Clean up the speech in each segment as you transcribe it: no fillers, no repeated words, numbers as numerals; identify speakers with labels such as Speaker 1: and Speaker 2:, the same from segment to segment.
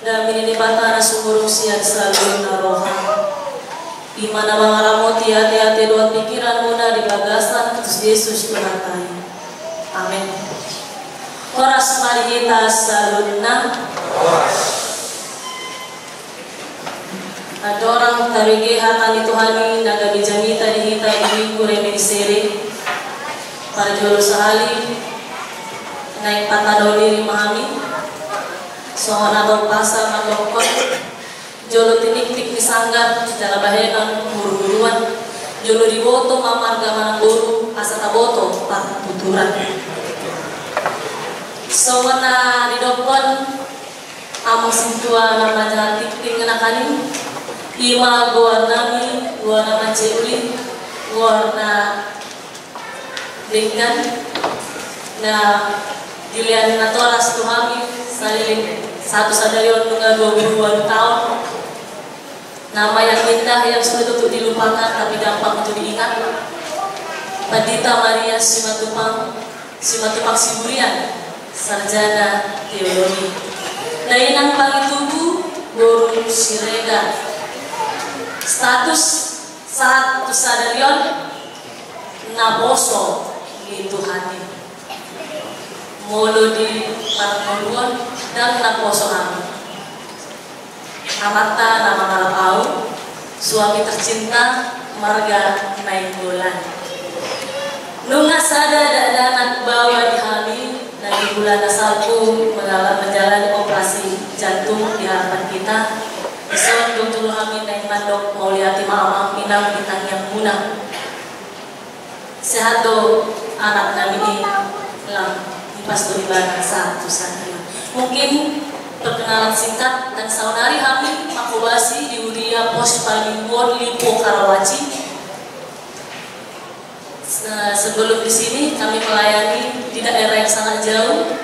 Speaker 1: dan ini batara sumur usia selalu naroha. Di mana mengalamoti hati-hati doa pikiran muda di bagasan Kristus Yesus Tuhan. Amin. Horas mari kita salunna. Ada orang tarige hatan Tuhani naga bijamita di hita di minggu remedisere para jolo sahali naik patah diri memahami sohona atau pasar mandokot jolo tinik-tik disanggar secara bahenan buru-buruan jolo diboto mamarga manang buru asata boto pak puturan sohona didokon among sintua nama jatik tingenakanin ima guarnami guarna ceuli guarna dengan na dilihat natoras tuhami saling satu sadarion dengan 22 tahun nama yang indah yang sulit untuk dilupakan tapi gampang untuk diingat Padita Maria Simatupang Siburian sarjana teologi Dainang Pangitubu Guru Sirega status saat sadarion naboso di Tuhani molo di parmoluan dan naboso kami amata nama ngalapau suami tercinta marga naik bulan nunga sada dan anak bawa di kami dan di bulan asalku menjalani operasi jantung di harapan kita Islam dulu kami naik mandok mau lihat mamang minang bintang yang munang sehat do anak kami ini lang pas do ibadah satu sana mungkin perkenalan singkat dan saudari kami akubasi di Uria Pos Palimbuan Lipo Karawaci sebelum di sini kami melayani di daerah yang sangat jauh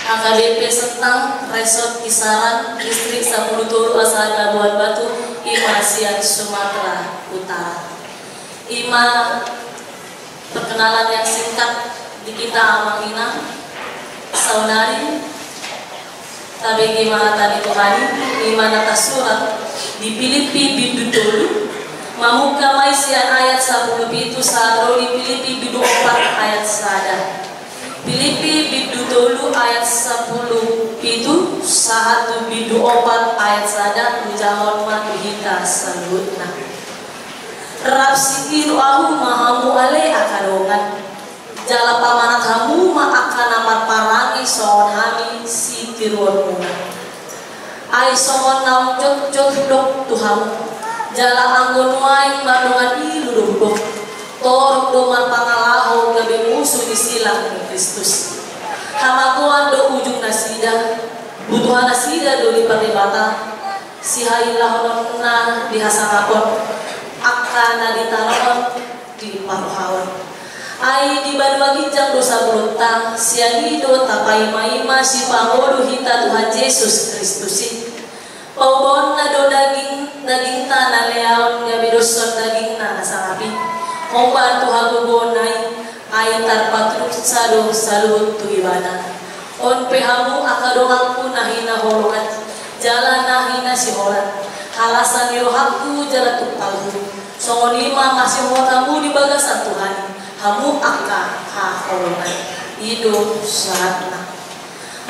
Speaker 1: AKBP Sentang, Resort Kisaran, Distrik 10 Turu asal Labuan Batu, Ima Siak Sumatera Utara. Ima perkenalan yang singkat di kita Amangina, saudari, tabegi mahatani Tuhani, Ima nata surat di Filipi bidudulu, mamuka maisian ayat 10 itu sadro di Filipi bidu 4 ayat sada. Filipi bidu dulu ayat 10 itu sahatu bidu 4 ayat sada mujahon matuhita salutna rapsikiru ahu mahamu ale akadongan jala pamanat hamu ma akan amar parangi sohon hami si tiruan muna ay sohon nam jok dok tuhamu jala anggon waing bandungan ilu dok torok doman pangalaho gabi musuh disilang ni Kristus hamakuan do ujung nasida butuhan nasida do di perdebatan sihailah na dihasangapon akana ditanaon di paruhawan ai di badu ginjang dosa beruntang siagido tapai maima si pangodo hita Tuhan Yesus Kristusi paubon na do daging tanah leaon gabi doson daging na nasangapi Membantu hagu bonai ayat tarpatruk sado salut tu ibadah. On pehamu akadongaku nahina horongan jalan nahina si horan. Alasan irohaku jalan tu talhu. Songon lima masih hotamu di bagasan Tuhan. Hamu akka ha horongan. Hidup saatna.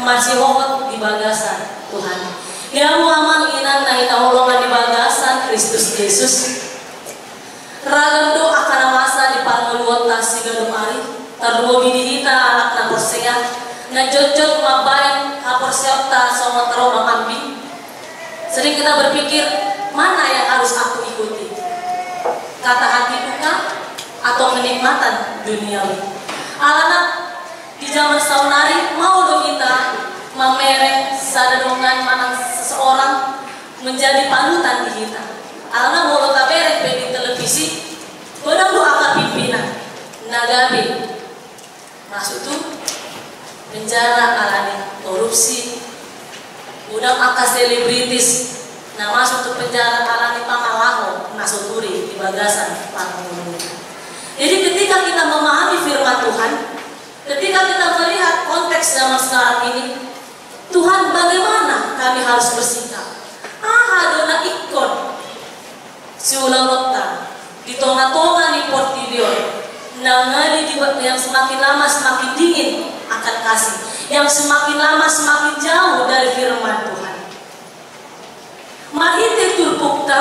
Speaker 1: Masih hot di bagasan Tuhan. Yamu amang inan nahina horongan di bagasan Kristus Yesus. Ragam do akan masa di pangeluot nasi gadung ari terduo bidihita anak na porsea na jojot mabain ha porseota sama tero mamambi. Sering kita berpikir mana yang harus aku ikuti, kata hati duka atau kenikmatan duniawi. Alana di zaman saunari mau do kita mamereng sadadongan manang seseorang menjadi panutan di kita. Alana mau kabereng di televisi kodang do akar pimpinan nagabi masuk tuh penjara alani korupsi udang akar selebritis nah masuk tuh penjara alani pangalaho masuk turi di bagasan pangalaho. Jadi ketika kita memahami firman Tuhan, ketika kita melihat konteks zaman sekarang ini, Tuhan bagaimana kami harus bersikap. Dona ikon siulang nota di tonga-tonga ni Portidion nangani yang semakin lama semakin dingin akan kasih, yang semakin lama semakin jauh dari firman Tuhan. Mahite turpukta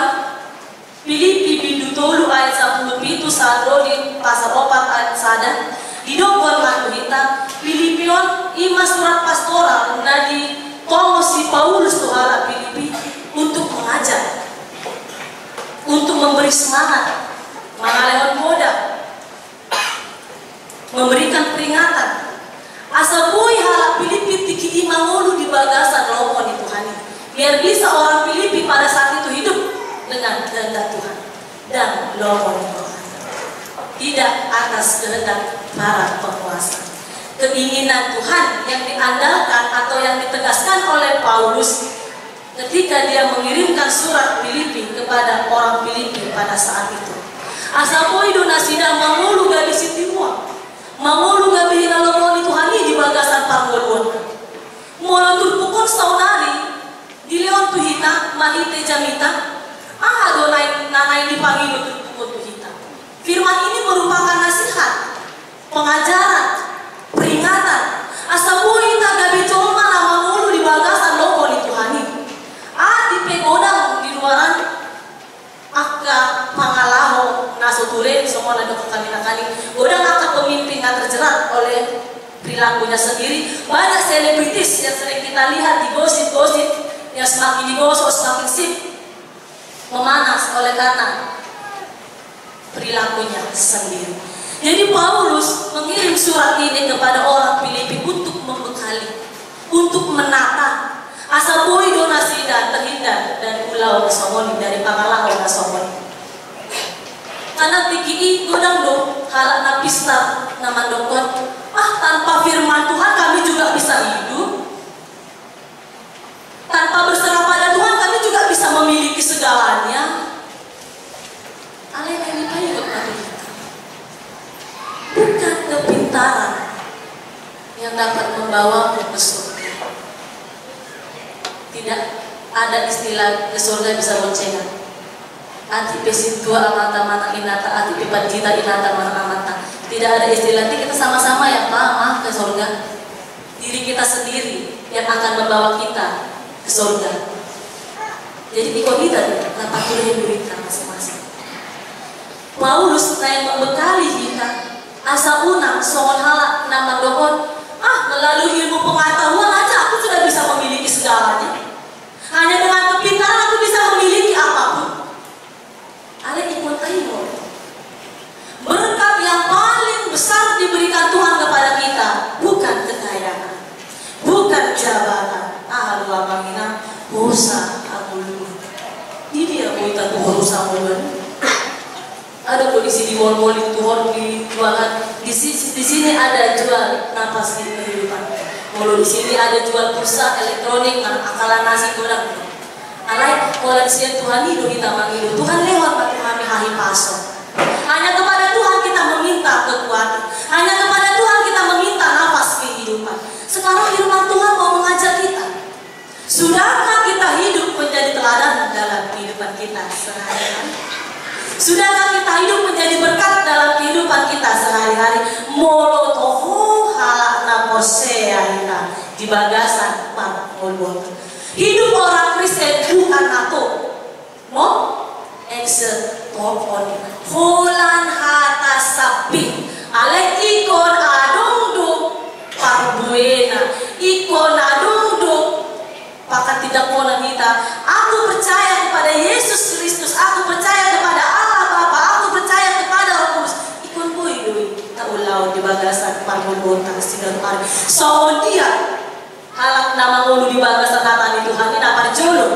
Speaker 1: Filipi bindu tolu ayat 10 itu sadro di pasal 4 ayat sada di dokon matuhita Filipion ima surat pastoral na di tomo si Paulus tuhala Filipi untuk mengajar, untuk memberi semangat, mengalihkan moda, memberikan peringatan. Asabui hala Filipi tiki imangolu di bagasan lopon itu hani, biar bisa orang Filipi pada saat itu hidup dengan kehendak Tuhan dan lopon Tuhan, tidak atas kehendak para penguasa. Keinginan Tuhan yang diandalkan atau yang ditegaskan oleh Paulus ketika dia mengirimkan surat Filipi kepada orang Filipi pada saat itu. Asapoi donasida mangulu gabi sitimua, mangulu gabi hilalomoni Tuhani di bagasan panggolwon. Molo turpukon saunari di leon tuhita mahite jamita. Donai nanai di pangilu turpukon tuhita. Firman ini merupakan nasihat, pengajaran, peringatan. Asapoi ta gabi coma na mangulu di bagasan lomoni Tuhani. Di pegodang di luaran akka pangalaho nasuture semua nado kami godang akka pemimpin yang terjerat oleh perilakunya sendiri. Banyak selebritis yang sering kita lihat di gosip-gosip yang semakin digosok semakin sip memanas oleh karena perilakunya sendiri. Jadi Paulus mengirim surat ini kepada orang Filipi untuk membekali, untuk menata asa boy donasida terhindar dari ulau nasomoni, dari pangalau nasomoni. Karena tiki godang do halak napista namandokon. Tanpa firman Tuhan kami juga bisa hidup. Tanpa berserah pada Tuhan kami juga bisa memiliki segalanya. Alih ini kayu bukan kepintaran yang dapat membawamu ke surga. Tidak ada istilah ke surga bisa boncengan. Ati pesin tua amata mana inata, ati pipat cita inata mana amata. Tidak ada istilah itu, kita sama-sama ya Pak ke surga. Diri kita sendiri yang akan membawa kita ke surga. Jadi ikut kita dapat tulis duit kita masing-masing. Paulus yang membekali kita asa unang songon halak nama dokon. Melalui ilmu pengetahuan aja aku sudah bisa memiliki segalanya. Hanya dengan kepintaran aku bisa memiliki apapun. Ada ikut tayo. Berkat yang paling besar diberikan Tuhan kepada kita bukan kekayaan, bukan jabatan. Dua pangina usaha dulu. Ini dia kita tuh usaha dulu. Ada kondisi di mall-mall itu dijualan. Di sini ada jual napas kehidupan. Kalau di sini ada jual pulsa elektronik, akalan nasi goreng. Alai kalau di sini Tuhan hidup kita mangidu. Tuhan lewat bagi kami hari pasok. Hanya kepada Tuhan kita meminta kekuatan. Hanya kepada Tuhan kita meminta nafas kehidupan. Sekarang firman Tuhan mau mengajak kita. Sudahkah kita hidup menjadi teladan dalam kehidupan kita sehari-hari? Sudahkah kita hidup menjadi berkat dalam kehidupan kita sehari-hari? Molotoho halakna posea kita di bagasan pangolwon. Hidup orang Kristen bukan nato, no exetopon. Holan hata sapi, alek ikon adongdo parbuena, ikon adongdo pakat tidak pola kita. Aku percaya kepada Yesus Kristus, aku percaya kepada Allah Bapa, aku percaya kepada Roh Kudus. Ikon boy doi taulau di bagasan pangolwon tak sidang pare. So dia halak nama ulu di bagasan hatan itu Tuhan ini apa jolo.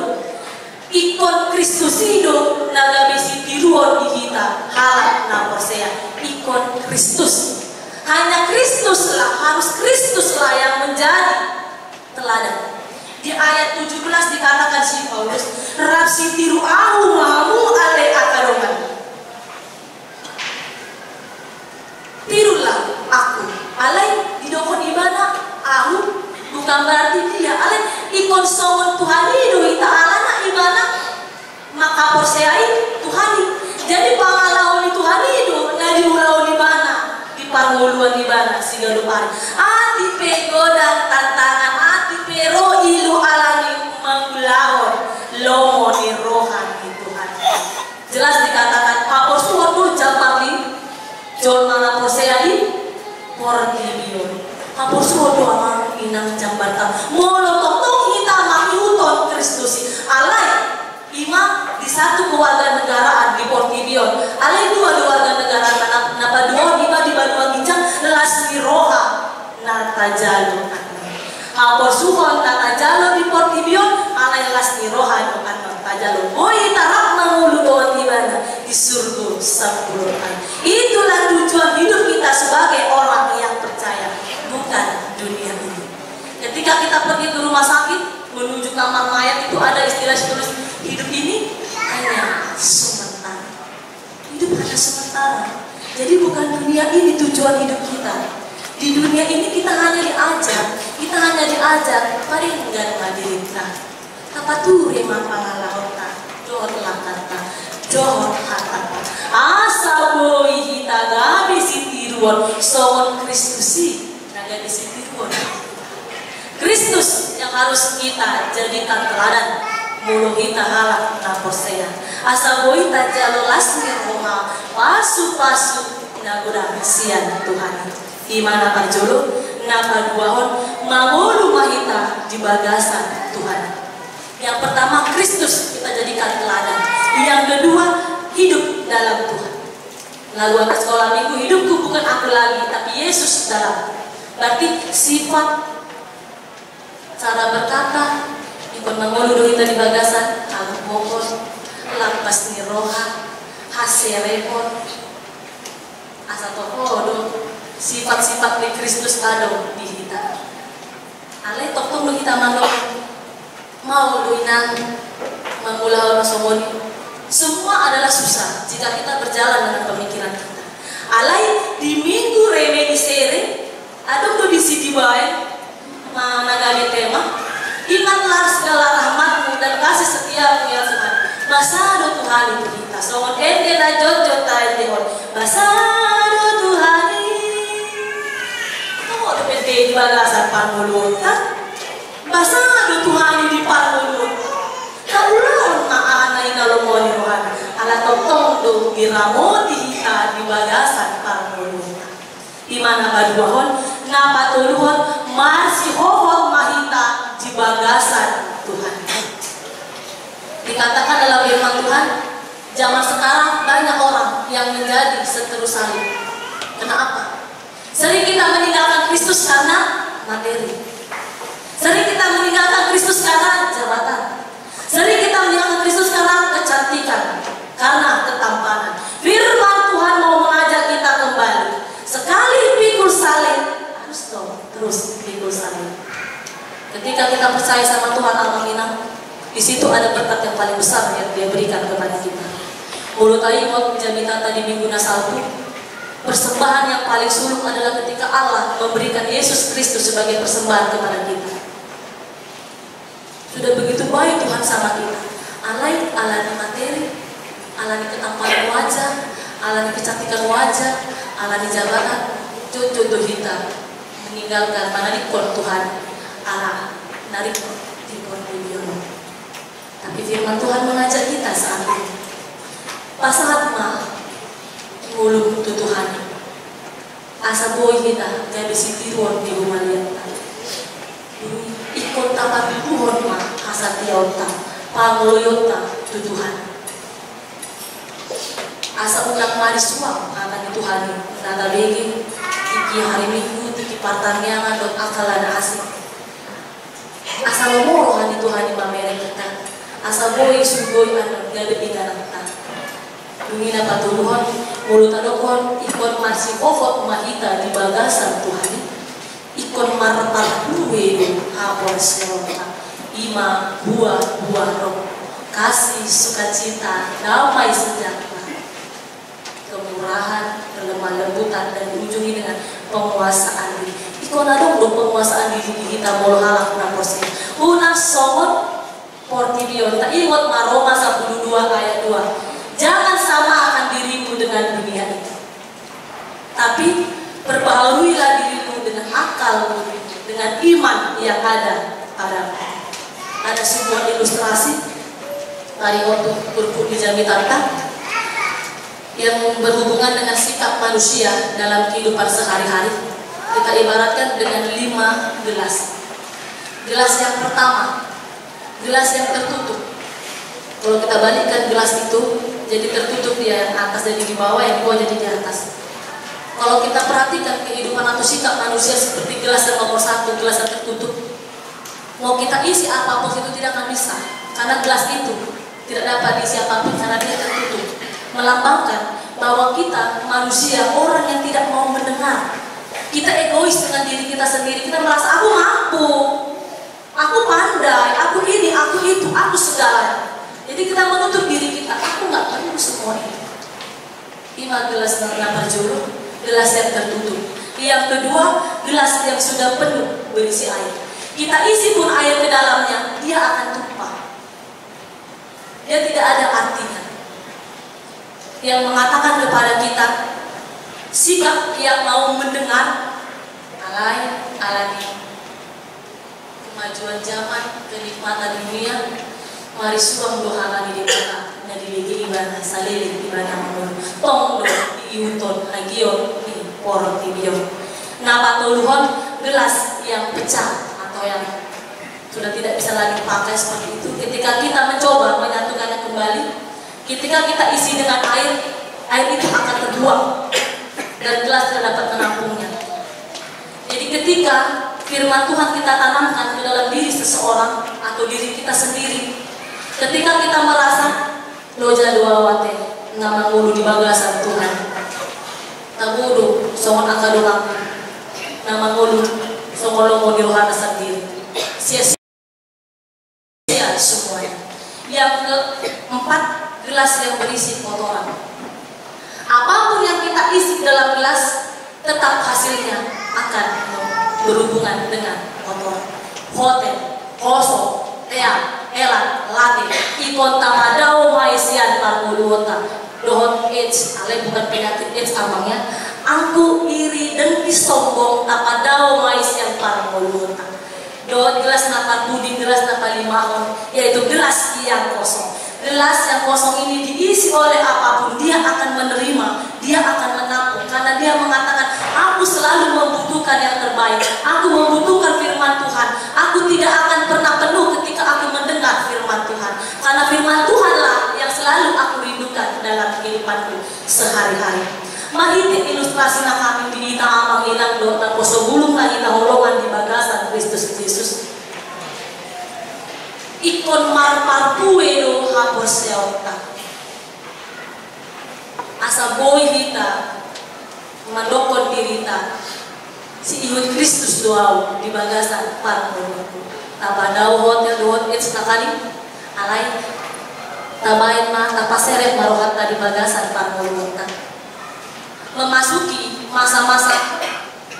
Speaker 1: Ikon Kristus hidup naga bisi tiruon di kita halak na persea. Ikon Kristus. Hanya Kristuslah, harus Kristuslah yang menjadi teladan. Di ayat 17 dikatakan si Paulus, "Rapsi tiru ahu mamu ale akarongan." Tirulah aku. Alai di dokon ibadah ahu bukan berarti dia. Alai ikon songon Tuhan ini ibana si galup ari ati pegoda tantangan ati pero ilu alami manggulahon lomo ni rohan ni Tuhan. Jelas dikatakan apor suatu jamali jol mana poseadi portibion apor suatu amang inang jambatan molo tong kita makiuton Kristusi alai ima di satu kewarganegaraan di Portibion alai dua warganegaraan napa dua ima di Badua Gincang lasmi roha nata jalo apor suhon nata jalo di Portibion alai lasmi roha dokan nata jalo oi tarap mangulu doan ibana di surga 10 hari. Itulah tujuan hidup kita sebagai orang yang percaya, bukan dunia ini. Ketika kita pergi ke rumah sakit menuju kamar mayat itu ada istilah tulis hidup ini hanya sementara. Hidup hanya sementara. Jadi bukan dunia ini tujuan hidup kita. Di dunia ini kita hanya diajar paling enggak madirita. Tapature mapangalaota, dohor lakata, dohor hatata. Asa boy hita gabi sitiruan soon Kristusi naga di sitiruan. Kristus yang harus kita jadikan teladan mulu kita halak na posea asa boy ta jalo lasmi roma pasu nagoda sian Tuhan di mana parjolo na paduahon mangulu mahita di bagasan Tuhan. Yang pertama Kristus kita jadikan teladan, yang kedua hidup dalam Tuhan. Lalu anak sekolah minggu hidupku bukan aku lagi tapi Yesus dalam. Berarti sifat cara berkata ikut mengulu kita di bagasan aku bokor lampas ni roha hasil repot asa tokodo sifat-sifat di Kristus ada di kita. Ale tok lu kita mau luinan mengulah orang somoni. Semua adalah susah jika kita berjalan dengan pemikiran kita. Alai di minggu remedi sere aduk tu di sini baik managali tema ingatlah segala rahmatmu dan kasih setiamu ya Tuhan. Basado Tuhan itu kita. Somon ende na jojo tayo dehon. Basado Tuhan. Kamu ada pente di bagasan parmulutan. Basado Tuhan di parmulut. Kaulah maana inalomoni rohan. Ala totong do giramodi kita di bagasan parmulut. Di mana baduahon na patuluhon masih hohon mahita di bagasan Tuhan. Dikatakan dalam firman Tuhan, zaman sekarang banyak orang yang menjadi seterus salib. Kenapa? Sering kita meninggalkan Kristus karena materi. Sering kita meninggalkan Kristus karena jabatan. Sering kita meninggalkan Kristus karena kecantikan, karena ketampanan. Firman Tuhan mau mengajak kita kembali. Sekali pikul salib, harus terus pikul salib. Ketika kita percaya sama Tuhan Al-Aminah, di situ ada berkat yang paling besar yang Dia berikan kepada kita. Mulut ayat jaminan tadi minggu nasalku, persembahan yang paling suluk adalah ketika Allah memberikan Yesus Kristus sebagai persembahan kepada kita. Sudah begitu baik Tuhan sama kita. Alani materi, alani ketampanan wajah, alani kecantikan wajah, alani jabatan, jodoh kita meninggalkan mana di Tuhan Allah narik di Portibion. Tapi firman Tuhan mengajak kita saat ini. Pasahat mah mulung Tuhan. Asa boy kita jadi sitiruan di rumah lihat. Ikut tapat Tuhan mah asa tiauta pangloyota Tuhan. Asa ulang mari suam akan Tuhan. Nada begi iki hari Minggu tiki partannya ngadot akalan asik. Asa lomoro hani Tuhan di mamere kita. Asa boy sugoi anak gabe ingaranta. Dungina patuluhan mulut adokon ikon masih ofot mahita di bagasan Tuhan. Ikon martar duwe hapon selota. Ima buah roh kasih sukacita damai sejahtera kemurahan kelemah lembutan dan diujungi dengan penguasaan diri. Ikon adong do penguasaan diri kita mulu halak na proses. Una somot Portibion tak ingat Roma 12 ayat 2. Jangan samakan dirimu dengan dunia ini, tapi perbaharui dengan akal, dengan iman yang ada padamu. Ada sebuah ilustrasi dari waktu Purpur di Jamitanta yang berhubungan dengan sikap manusia dalam kehidupan sehari-hari. Kita ibaratkan dengan 5 gelas. Gelas yang pertama, gelas yang tertutup. Kalau kita balikkan gelas itu, jadi tertutup di atas, jadi di bawah, yang di bawah jadi di atas. Kalau kita perhatikan kehidupan atau sikap manusia seperti gelas yang nomor 1, gelas yang tertutup, mau kita isi apapun itu tidak akan bisa, karena gelas itu tidak dapat diisi apapun karena dia tertutup. Melambangkan bahwa kita manusia, orang yang tidak mau mendengar. Kita egois dengan diri kita sendiri. Kita merasa aku mampu, aku pandai, aku ini, aku itu, aku segalanya. Jadi kita menutup diri kita, aku nggak perlu semua ini. 5 gelas yang berjulur, gelas yang tertutup. Yang kedua, gelas yang sudah penuh berisi air. Kita isi pun air ke dalamnya, dia akan tumpah. Dia tidak ada artinya. Yang mengatakan kepada kita sikap yang mau mendengar, alani kemajuan zaman, kenikmatan dunia, mari suang dohakan di depan na diligi ibadah salilin ibadah mamon tong do iuton hagion di porong tibion na patuluhon gelas yang pecah atau yang sudah tidak bisa lagi pakai seperti itu. Ketika kita mencoba menyatukannya kembali, ketika kita isi dengan air, air itu akan terbuang dan gelas tidak dapat menampungnya. Jadi ketika firman Tuhan kita tanamkan ke dalam diri seseorang atau diri kita sendiri, ketika kita merasa loja dua wate nama ngulu di bagasan Tuhan, tabudu songon akadongan nama ngulu songolongo di rohana sendiri, sia-sia semuanya. Yang keempat, gelas yang berisi kotoran. Apapun yang kita isi dalam gelas, tetap hasilnya akan berhubungan dengan kotoran. Hotel, kosong, tea, elan, late, ikon tamadao maisian parmuluota, dohon AIDS, ale bukan penyakit AIDS amangnya. Aku iri dengki sombong tamadao maisian parmuluota. Dohon gelas napa budi, gelas napa limahon, yaitu gelas yang kosong. Gelas yang kosong ini diisi oleh apapun, dia akan menerima, dia akan menampung, karena dia mengatakan, aku selalu membutuhkan yang terbaik, aku membutuhkan firman Tuhan, aku tidak akan pernah penuh ketika aku mendengar firman Tuhan, karena firman Tuhanlah yang selalu aku rindukan dalam kehidupanku sehari-hari. Mahiti ilustrasi na kami binita amang ilang do na posobulong na inahulungan di bagasan Kristus Yesus. Ikon marparpuero hapor seota. Asa boy hita mandokon dirita si ihud Kristus doau di bagasan parpulungan. Tabadaw hotel doon it's nakali alay tabayin na tapaseret marohat na di bagasan parpulungan. Memasuki masa-masa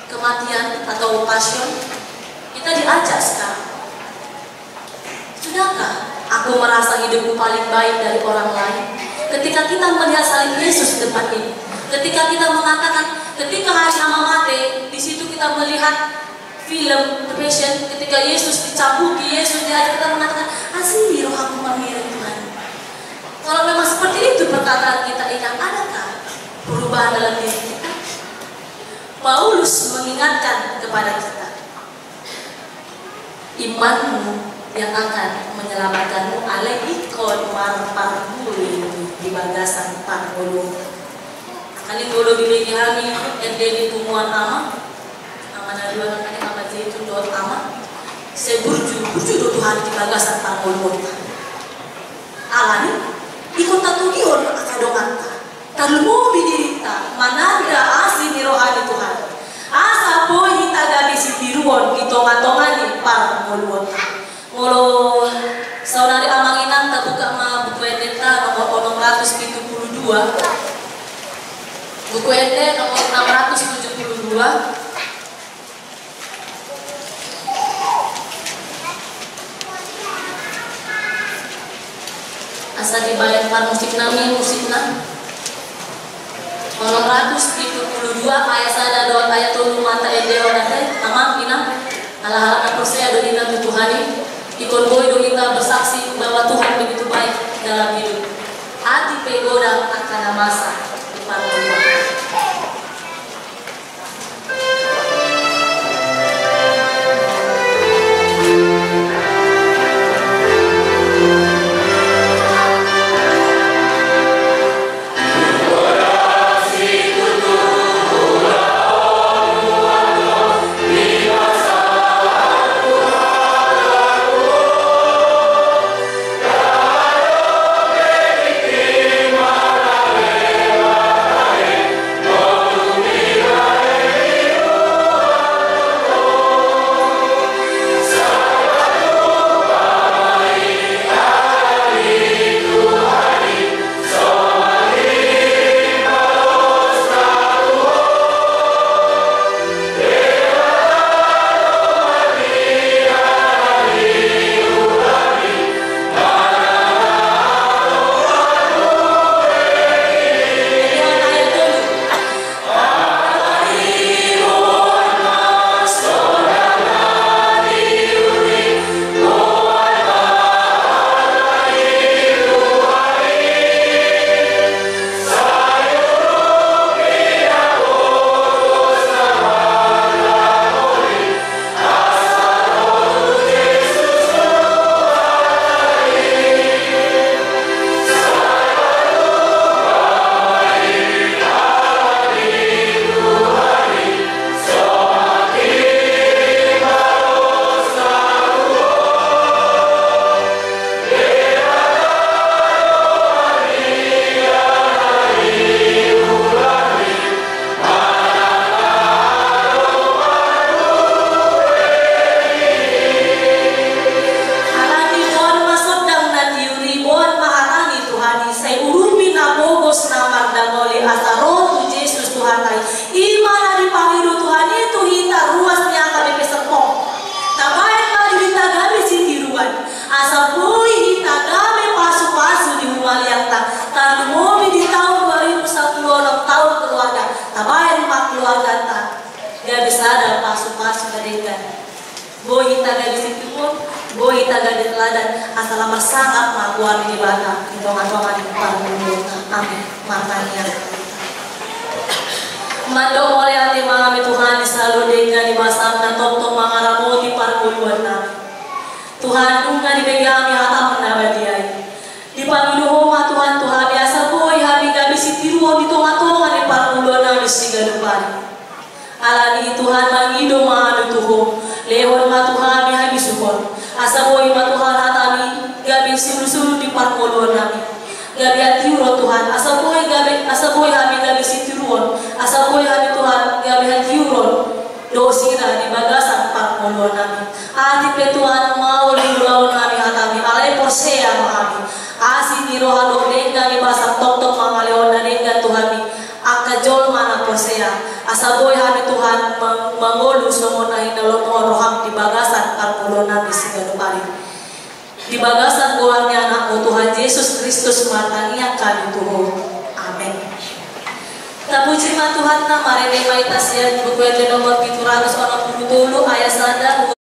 Speaker 1: kematian atau passion, kita diajak sekarang. Sudahkah aku merasa hidupku paling baik dari orang lain? Ketika kita melihat salib Yesus di depan ini, ketika kita mengatakan, ketika hari sama mati, di situ kita melihat film The Passion, ketika Yesus dicabuki, Yesus diajak, kita mengatakan, asih roh aku memiring Tuhan. Kalau memang seperti itu perkataan kita, adakah perubahan dalam diri kita? Paulus mengingatkan kepada kita, imanmu yang akan menyelamatkanmu ale ikon marparpuli di bagasan parpulu. Kali dulu dimiliki kami di tumuan ama na dua kali ama itu dot ama seburju do Tuhan di bagasan parpulu. Alani ikon tatugion akadonganta talmobi dirita mananda asi ni rohani Tuhan. Asa po hitaga di sitiruon gitonga-tongani parpulu. Kalau saudari amanginan tak buka ma buku edeta nomor 672, buku ede nomor 672, asa dibayar par musik nami musikna 672 ayat sada dot ayat tulu mata ede onate Hal-hal yang percaya do kita Tuhan ikon boy do kita bersaksi bahwa Tuhan begitu baik dalam hidup. Hati pegoda akan masa depan Tuhan. Boy taga di situ pun, boy taga di teladan, asal lamar sangat makuan di bata, di tongan-tongan di parmulut, amin, makanya. Mando oleh hati mami Tuhan selalu dengan di basam dan tonton mangaramu di parmulut nami. Tuhan dunga di pegang hata menabadiai. Di pamiluho Tuhan Tuhan biasa boy habi gabi sitiruo di tongan-tongan di parmulut nami siga depan. Alani Tuhan mangido maanu Tuhan. Lehon matuhan mi habi sukon asaboy matuhan hatami gabi sulu-sulu di parkolon nami gabi atiuro Tuhan asaboy habi gabi situruon asaboy habi Tuhan gabi atiuro dosina di bagasan parkolon nami ati pe Tuhan mau liulaon nami hatami alai porsea mahami asi nirohalo denga ni basang tok-tok mangaleon na denga Tuhan mi akajol mana porsea asaboy habi Tuhan mangolu somona hinalon roham di bagasan parpolonan di Sigalupari di bagasan goangnya anakmu Tuhan Yesus Kristus matania kami Tuhan amin. Tapuji Tuhan na marene maitas ya buku yang nomor 760 ayat 1